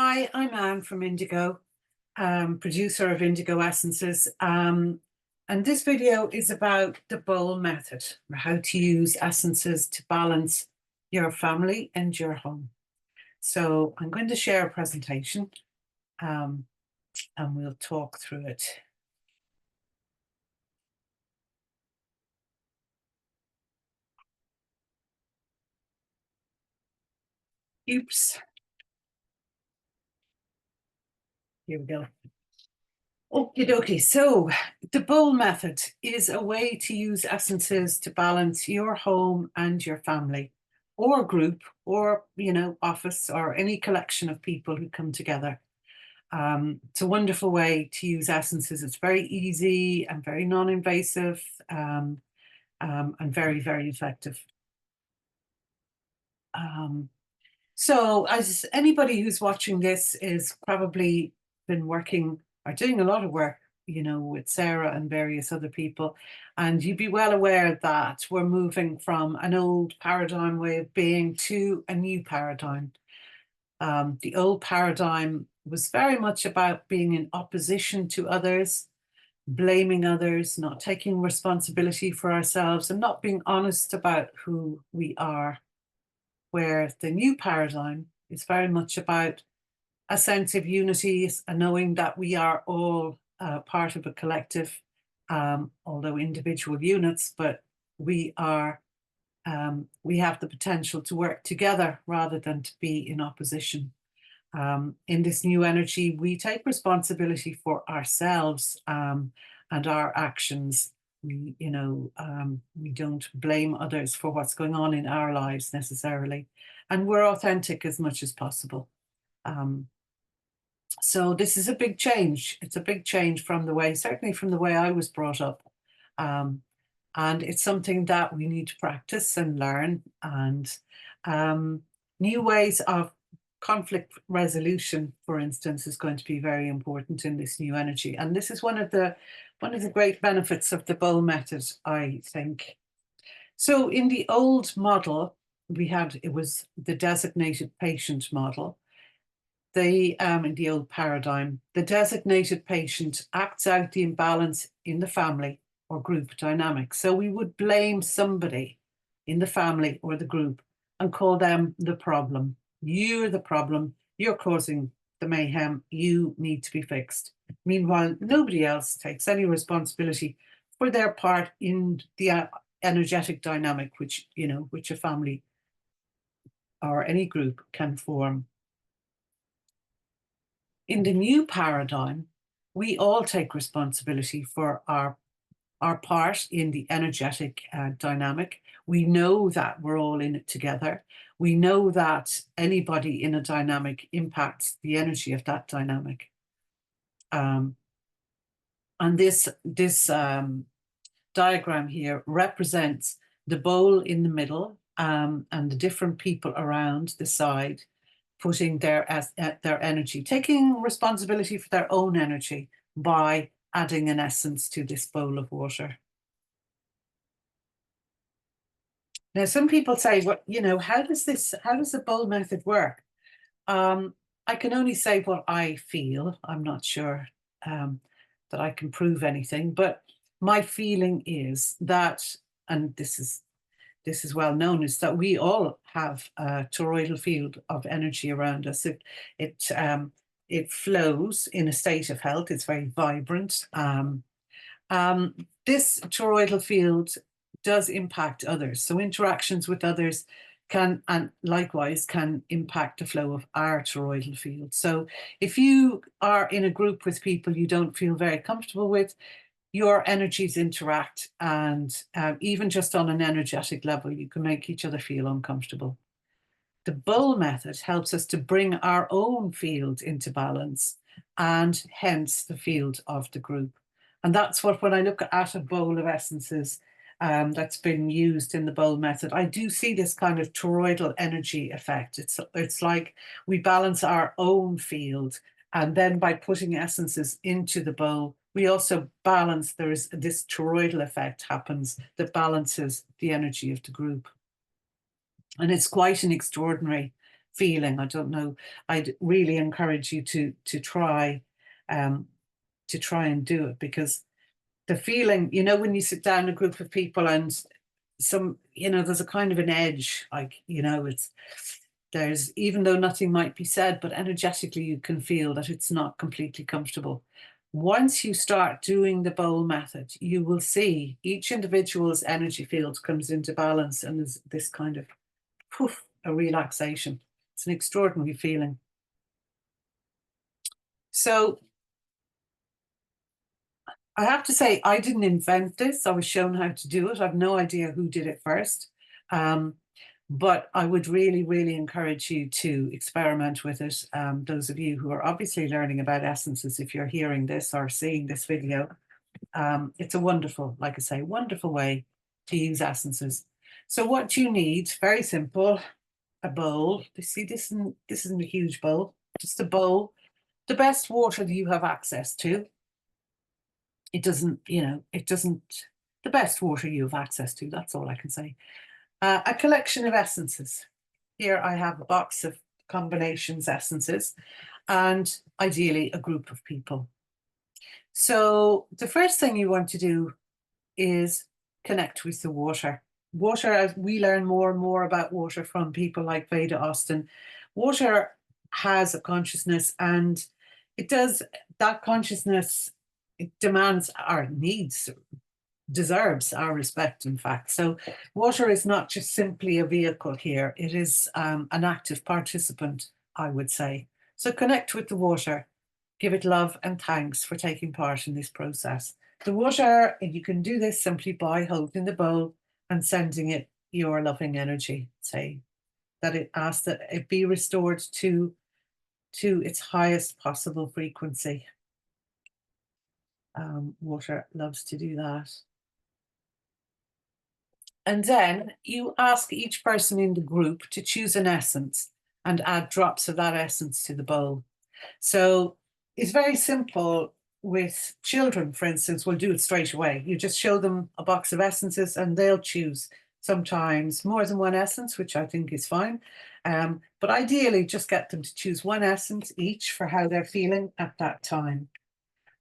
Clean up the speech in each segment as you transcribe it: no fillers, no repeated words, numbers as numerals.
Hi, I'm Anne from Indigo, producer of Indigo Essences. And this video is about the bowl method, or how to use essences to balance your family and your home. So I'm going to share a presentation and we'll talk through it. Oops. Here we go. Okie dokie. So the bowl method is a way to use essences to balance your home and your family, or group, or office, or any collection of people who come together. It's a wonderful way to use essences. It's very easy and very non-invasive, and very, very effective. So as anybody who's watching this is probably been working or doing a lot of work, with Sarah and various other people, and you'd be well aware that we're moving from an old paradigm way of being to a new paradigm. The old paradigm was very much about being in opposition to others, blaming others, not taking responsibility for ourselves, and not being honest about who we are. Where the new paradigm is very much about a sense of unity, a knowing that we are all part of a collective, although individual units, but we have the potential to work together rather than to be in opposition. In this new energy, we take responsibility for ourselves and our actions. We don't blame others for what's going on in our lives necessarily, and we're authentic as much as possible. So this is a big change. It's a big change certainly from the way I was brought up. And it's something that we need to practice and learn, and new ways of conflict resolution, for instance, is going to be very important in this new energy. And this is one of the great benefits of the bowl method, I think. So in the old model, it was the designated patient model. In the old paradigm, the designated patient acts out the imbalance in the family or group dynamic. So we would blame somebody in the family or the group and call them the problem. You're the problem. You're causing the mayhem. You need to be fixed. Meanwhile, nobody else takes any responsibility for their part in the energetic dynamic which a family or any group can form. In the new paradigm, we all take responsibility for our part in the energetic dynamic. We know that we're all in it together. We know that anybody in a dynamic impacts the energy of that dynamic. And this diagram here represents the bowl in the middle, and the different people around the side putting their energy, taking responsibility for their own energy by adding an essence to this bowl of water. Now, some people say, well, how does the bowl method work? I can only say what I feel. I'm not sure that I can prove anything, but my feeling is that, and this is well known, is that we all have a toroidal field of energy around us. It flows in a state of health. It's very vibrant. This toroidal field does impact others. So interactions with others can, and likewise, can impact the flow of our toroidal field. So if you are in a group with people you don't feel very comfortable with, your energies interact, and even just on an energetic level, you can make each other feel uncomfortable. The bowl method helps us to bring our own field into balance, and hence the field of the group. And that's what, when I look at a bowl of essences that's been used in the bowl method, I do see this kind of toroidal energy effect. It's like we balance our own field, and then by putting essences into the bowl, we also balance, there's this toroidal effect happens that balances the energy of the group. And it's quite an extraordinary feeling. I don't know. I'd really encourage you um, to try and do it, because the feeling, when you sit down in a group of people and there's a kind of an edge, like, there's, even though nothing might be said, but energetically you can feel that it's not completely comfortable. Once you start doing the bowl method, you will see each individual's energy field comes into balance, and there's this kind of poof, a relaxation. It's an extraordinary feeling. So I have to say, I didn't invent this. I was shown how to do it. I've no idea who did it first. But I would really, really encourage you to experiment with it. Those of you who are obviously learning about essences, if you're hearing this or seeing this video, it's a wonderful, like I say, wonderful way to use essences. So what you need, very simple, a bowl. You see, this isn't a huge bowl, just a bowl. The best water that you have access to. The best water you have access to, that's all I can say. A collection of essences. Here I have a box of combinations essences, and ideally a group of people. So the first thing you want to do is connect with the water. Water, as we learn more and more about water from people like Veda Austin, water has a consciousness, and that consciousness, it demands our needs, deserves our respect, in fact. So water is not just simply a vehicle here. It is an active participant, I would say. So connect with the water. Give it love and thanks for taking part in this process. The water, you can do this simply by holding the bowl and sending it your loving energy. Say that it asks that it be restored to its highest possible frequency. Water loves to do that. And then you ask each person in the group to choose an essence and add drops of that essence to the bowl. So it's very simple. With children, for instance, we'll do it straight away. You just show them a box of essences and they'll choose sometimes more than one essence, which I think is fine. But ideally, just get them to choose one essence each for how they're feeling at that time.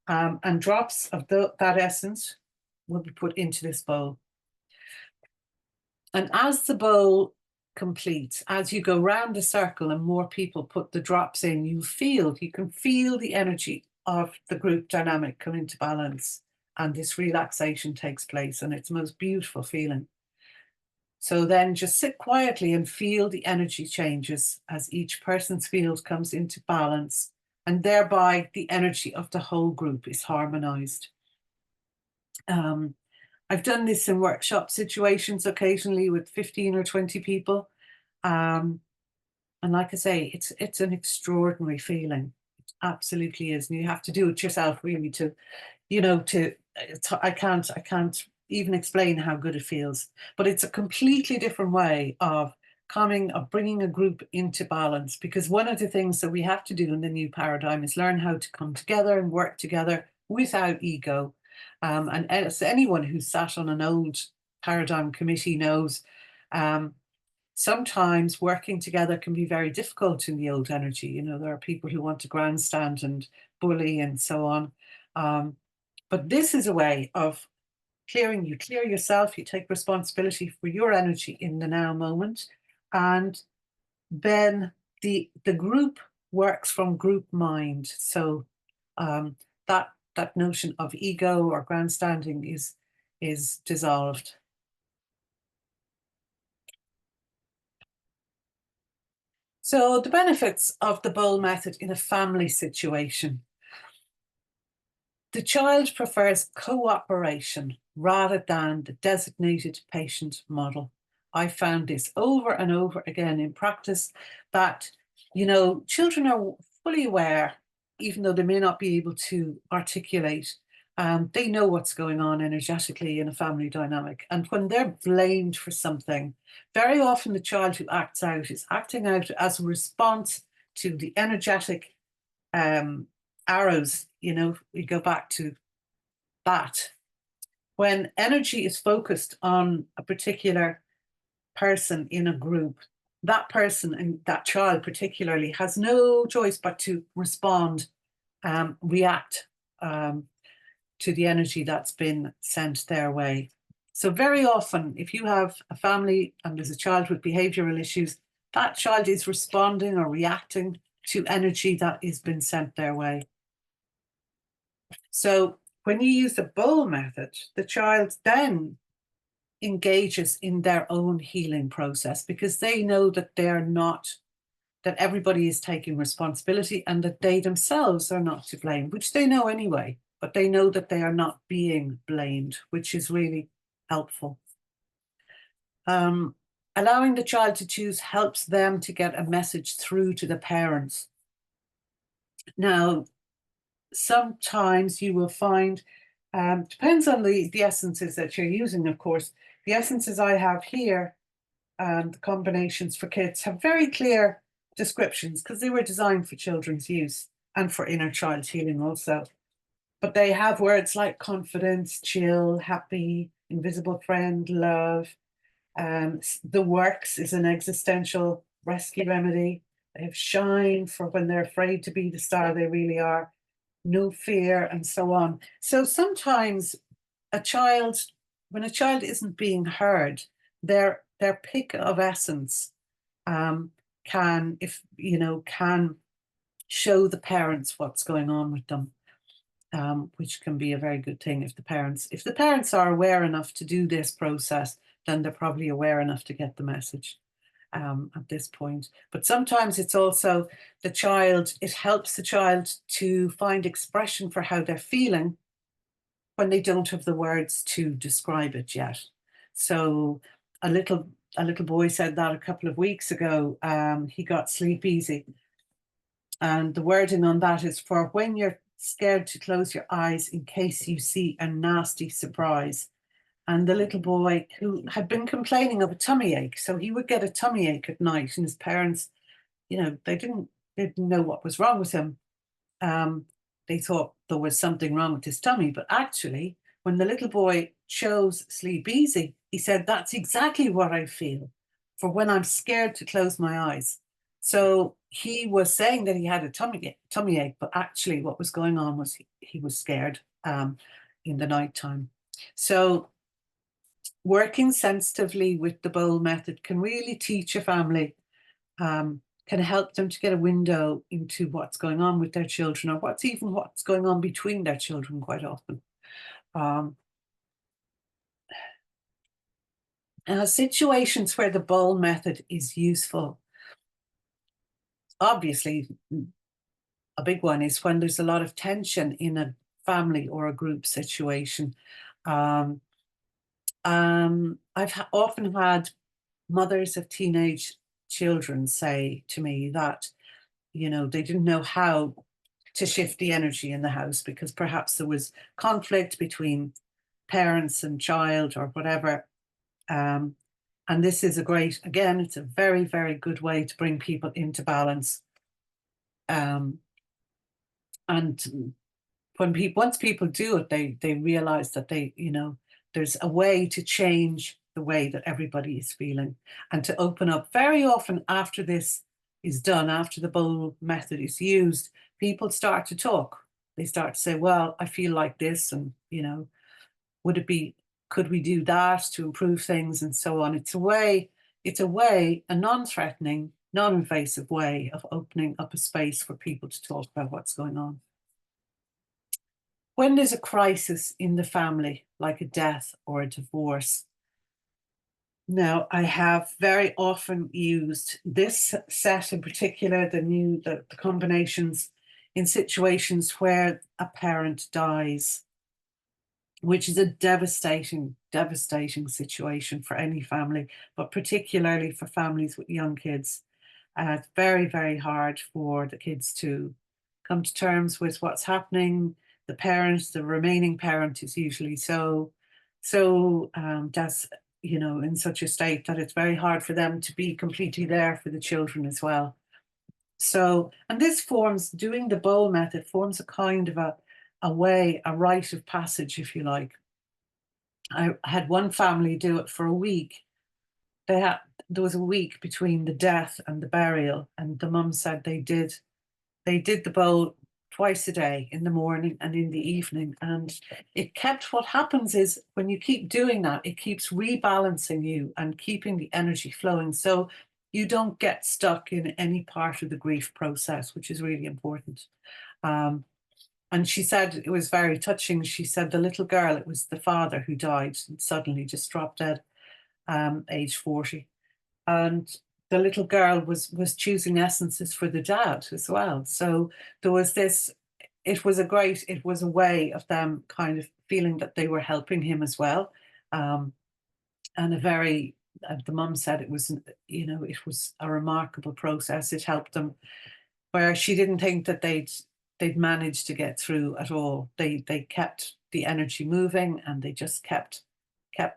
And drops of that essence will be put into this bowl. And as the bowl completes, as you go round the circle and more people put the drops in, you can feel the energy of the group dynamic come into balance, and this relaxation takes place, and it's the most beautiful feeling. So then just sit quietly and feel the energy changes as each person's field comes into balance, and thereby the energy of the whole group is harmonized. I've done this in workshop situations occasionally with 15 or 20 people. And like I say, it's an extraordinary feeling. It absolutely is. And you have to do it yourself really I can't even explain how good it feels, but it's a completely different way of bringing a group into balance, because one of the things that we have to do in the new paradigm is learn how to come together and work together without ego. And as anyone who's sat on an old paradigm committee knows, sometimes working together can be very difficult in the old energy. There are people who want to grandstand and bully and so on. But this is a way of clearing. You clear yourself, you take responsibility for your energy in the now moment, and then the group works from group mind. So that notion of ego or grandstanding is dissolved. So the benefits of the bowl method in a family situation. The child prefers cooperation rather than the designated patient model. I found this over and over again in practice, that, children are fully aware, even though they may not be able to articulate, they know what's going on energetically in a family dynamic. And when they're blamed for something, very often the child who acts out is acting out as a response to the energetic arrows. We go back to that. When energy is focused on a particular person in a group, that person and that child particularly has no choice but to respond, react to the energy that's been sent their way. So very often, if you have a family and there's a child with behavioral issues, that child is responding or reacting to energy that has been sent their way. So when you use the bowl method, the child then engages in their own healing process because they know that they're not, that everybody is taking responsibility and that they themselves are not to blame, which they know anyway, but they know that they are not being blamed, which is really helpful. Allowing the child to choose helps them to get a message through to the parents. Now, sometimes you will find, depends on the essences that you're using, of course. The essences I have here and the combinations for kids have very clear descriptions because they were designed for children's use and for inner child healing also. But they have words like confidence, chill, happy, invisible friend, love. The works is an existential rescue remedy. They have shine for when they're afraid to be the star they really are, no fear, and so on. So sometimes a child, when a child isn't being heard, their pick of essence can, if you know, can show the parents what's going on with them, which can be a very good thing if the parents are aware enough to do this process, then they're probably aware enough to get the message at this point. But sometimes it's also the child, it helps the child to find expression for how they're feeling when they don't have the words to describe it yet. So a little boy said that a couple of weeks ago. He got sleep easy. And the wording on that is for when you're scared to close your eyes in case you see a nasty surprise. And the little boy who had been complaining of a tummy ache, so he would get a tummy ache at night, and his parents, they didn't know what was wrong with him. They thought there was something wrong with his tummy, but actually, when the little boy chose Sleep Easy, he said, "That's exactly what I feel for when I'm scared to close my eyes." So he was saying that he had a tummy ache, but actually, what was going on was he was scared in the nighttime. So working sensitively with the bowl method can really teach a family, can help them to get a window into what's going on with their children, or what's going on between their children quite often. Situations where the bowl method is useful. Obviously, a big one is when there's a lot of tension in a family or a group situation. I've often had mothers of teenage children say to me that, they didn't know how to shift the energy in the house because perhaps there was conflict between parents and child or whatever. And this is it's a very, very good way to bring people into balance. And once people do it, they realize that there's a way to change the way that everybody is feeling and to open up. Very often after this is done, after the bowl method is used, people start to talk. They start to say, well, I feel like this, and could we do that to improve things, and so on. It's a non-threatening, non-invasive way of opening up a space for people to talk about what's going on. When there's a crisis in the family, like a death or a divorce, now I have very often used this set in particular, the combinations, in situations where a parent dies, which is a devastating situation for any family, but particularly for families with young kids. It's very, very hard for the kids to come to terms with what's happening. The remaining parent is usually that's, in such a state that it's very hard for them to be completely there for the children as well. So, and doing the bowl method forms a kind of a rite of passage, if you like. I had one family do it for a week. there was a week between the death and the burial, and the mum said they did the bowl twice a day, in the morning and in the evening. And it kept, what happens is when you keep doing that, it keeps rebalancing you and keeping the energy flowing. So you don't get stuck in any part of the grief process, which is really important. Um, and she said it was very touching. She said the little girl, it was the father who died and suddenly just dropped dead, age 40. And the little girl was choosing essences for the dad as well. So there was this, it was a way of them kind of feeling that they were helping him as well. And the mum said it was, it was a remarkable process. It helped them where she didn't think that they'd managed to get through at all. They kept the energy moving, and they just kept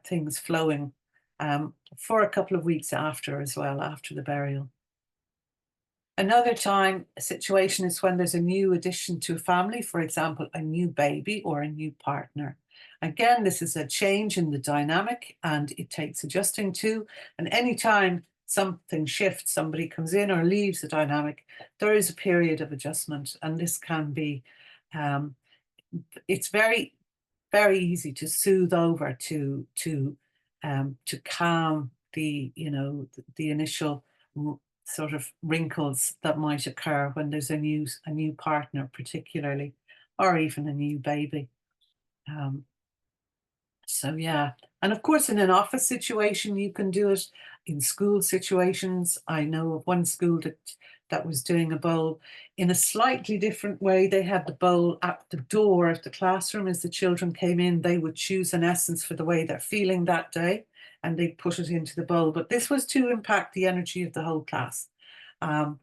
things flowing, for a couple of weeks after as well, after the burial. Another time, a situation is when there's a new addition to a family, for example, a new baby or a new partner. Again, this is a change in the dynamic, and it takes adjusting to. And anytime something shifts, somebody comes in or leaves the dynamic, there is a period of adjustment. And this can be, it's very, very easy to soothe over, to calm the initial sort of wrinkles that might occur when there's a new partner, particularly, or even a new baby. So yeah, and of course, in an office situation, you can do it. In school situations, I know of one school that was doing a bowl in a slightly different way. They had the bowl at the door of the classroom. As the children came in, they would choose an essence for the way they're feeling that day, and they put it into the bowl. But this was to impact the energy of the whole class. And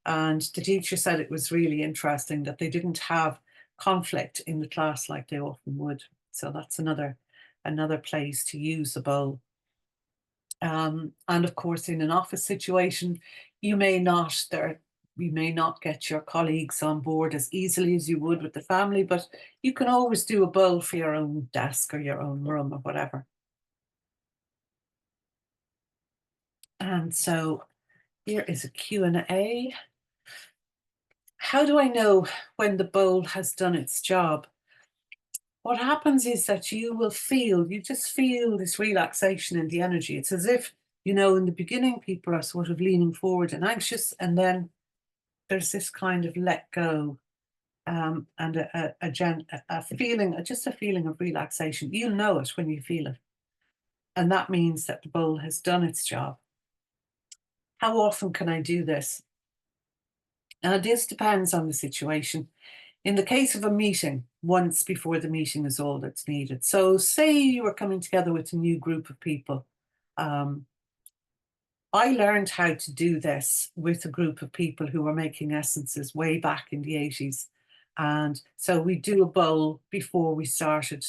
the teacher said it was really interesting that they didn't have conflict in the class like they often would. So that's another place to use the bowl. And of course, in an office situation, you may not get your colleagues on board as easily as you would with the family, but you can always do a bowl for your own desk or your own room or whatever. And so here is a Q&A. How do I know when the bowl has done its job? What happens is that you just feel this relaxation in the energy. It's as if, in the beginning, people are sort of leaning forward and anxious, and then there's this kind of let go, and a feeling of relaxation. You'll know it when you feel it. And that means that the bowl has done its job. How often can I do this? Now, this depends on the situation. In the case of a meeting, once before the meeting is all that's needed. So say you were coming together with a new group of people. I learned how to do this with a group of people who were making essences way back in the 80s. And so we do a bowl before we started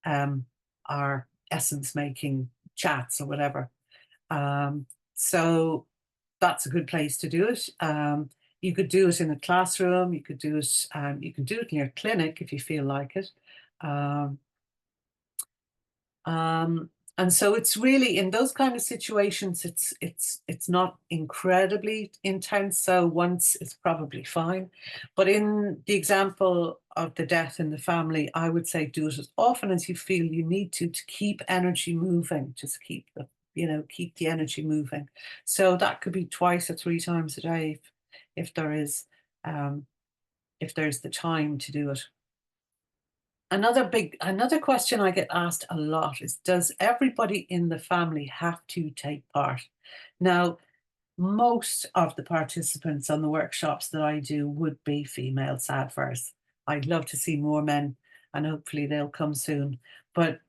our essence making chats or whatever. So that's a good place to do it. You could do it in a classroom. You could do it. You can do it in your clinic if you feel like it. And so it's really, in those kind of situations, it's not incredibly intense. So once is probably fine. But in the example of the death in the family, I would say do it as often as you feel you need to keep energy moving. Just keep the energy moving. So that could be 2 or 3 times a day if there's the time to do it. Another question I get asked a lot is, does everybody in the family have to take part? Now, most of the participants on the workshops that I do would be female sadvers. I'd love to see more men, and hopefully they'll come soon. But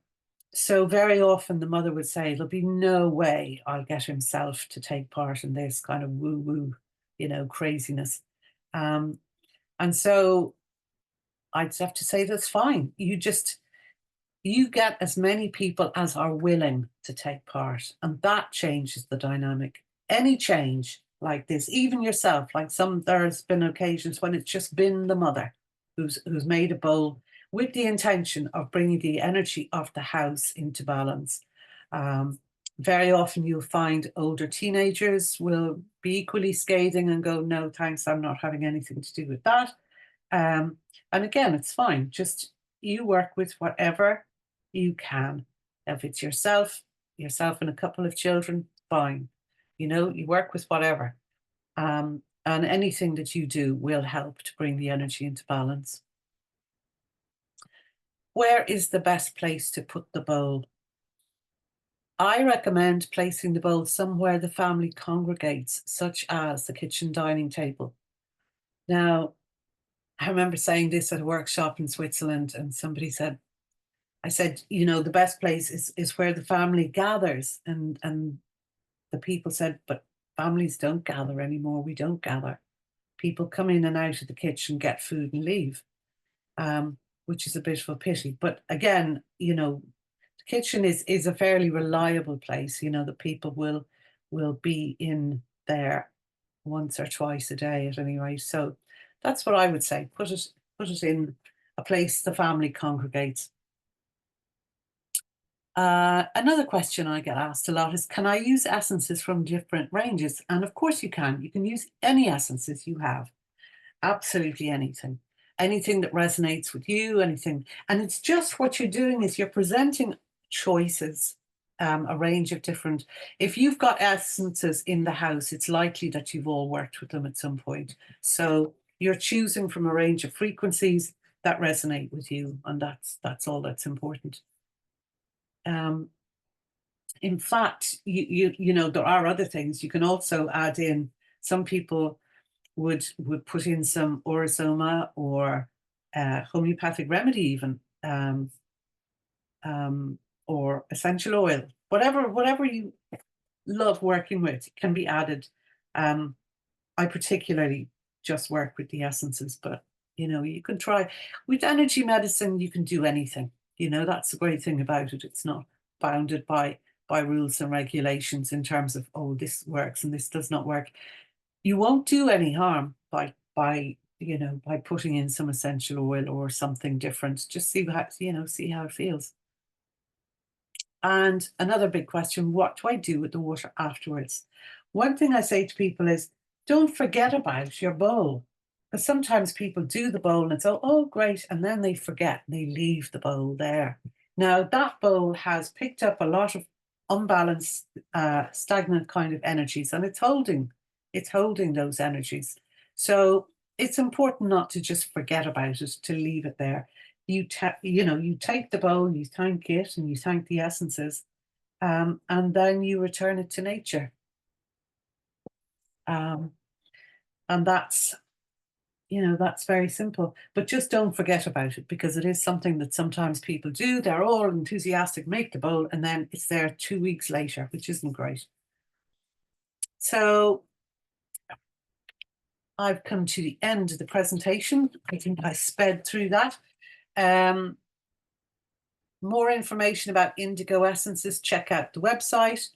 so very often the mother would say, there'll be no way I'll get himself to take part in this kind of woo-woo, craziness. And so I'd have to say that's fine. You get as many people as are willing to take part, and that changes the dynamic. Any change like this, even yourself, like there's been occasions when it's just been the mother who's made a bowl with the intention of bringing the energy of the house into balance. Very often you'll find older teenagers will be equally scathing and go, no, thanks, I'm not having anything to do with that. And again, it's fine. Just you work with whatever you can. If it's yourself and a couple of children, fine. You work with whatever. And anything that you do will help to bring the energy into balance. Where is the best place to put the bowl? I recommend placing the bowl somewhere the family congregates, such as the kitchen dining table. Now, I remember saying this at a workshop in Switzerland, and somebody said, I said, the best place is where the family gathers. And the people said, but families don't gather anymore. We don't gather. People come in and out of the kitchen, get food and leave, which is a bit of a pity. But again, the kitchen is a fairly reliable place. The people will be in there once or twice a day at any rate. So that's what I would say. Put it in a place the family congregates. Another question I get asked a lot is, can I use essences from different ranges? And of course you can. You can use any essences you have. Absolutely anything. Anything that resonates with you, anything. And it's just what you're doing is you're presenting choices, a range of different. If you've got essences in the house, it's likely that you've all worked with them at some point. So you're choosing from a range of frequencies that resonate with you, and that's all that's important. In fact, there are other things. You can also add in, some people would put in some orosoma or homeopathic remedy even, or essential oil. Whatever you love working with can be added. I particularly just work with the essences, but you can try. With energy medicine, you can do anything. That's the great thing about it. It's not bounded by rules and regulations in terms of, oh, this works and this does not work. You won't do any harm by putting in some essential oil or something different. Just see how it feels. And another big question, what do I do with the water afterwards? One thing I say to people is, don't forget about your bowl. Because sometimes people do the bowl and it's, oh, great, and then they forget, they leave the bowl there. Now, that bowl has picked up a lot of unbalanced, stagnant kind of energies, and it's holding those energies. So it's important not to just forget about it, to leave it there. You take the bowl, you thank it, and you thank the essences, and then you return it to nature. And that's very simple. But just don't forget about it, because it is something that sometimes people do. They're all enthusiastic, make the bowl, and then it's there 2 weeks later, which isn't great. So I've come to the end of the presentation. I think I sped through that. More information about Indigo Essences, check out the website,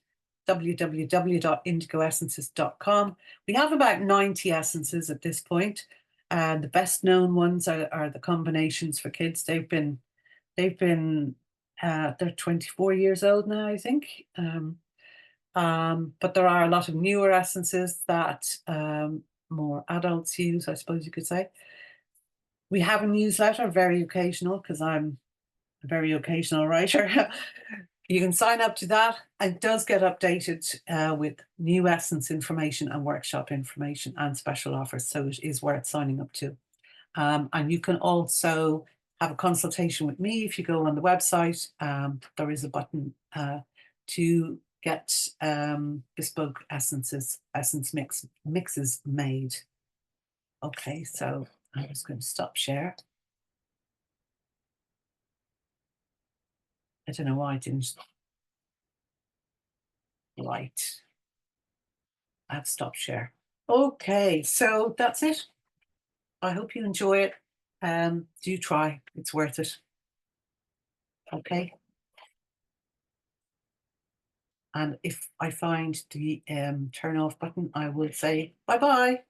www.indigoessences.com. We have about 90 essences at this point. The best known ones are the combinations for kids. They're 24 years old now, I think. But there are a lot of newer essences that more adults use, I suppose you could say. We have a newsletter, very occasional, because I'm a very occasional writer. You can sign up to that. It does get updated with new essence information and workshop information and special offers, so it is worth signing up to. And you can also have a consultation with me if you go on the website. There is a button to get bespoke essence mixes made. Okay, so I'm just going to stop share. I don't know why I didn't. Right. I've stopped share. Okay, so that's it. I hope you enjoy it. Do try. It's worth it. Okay. And if I find the turn off button, I will say bye-bye.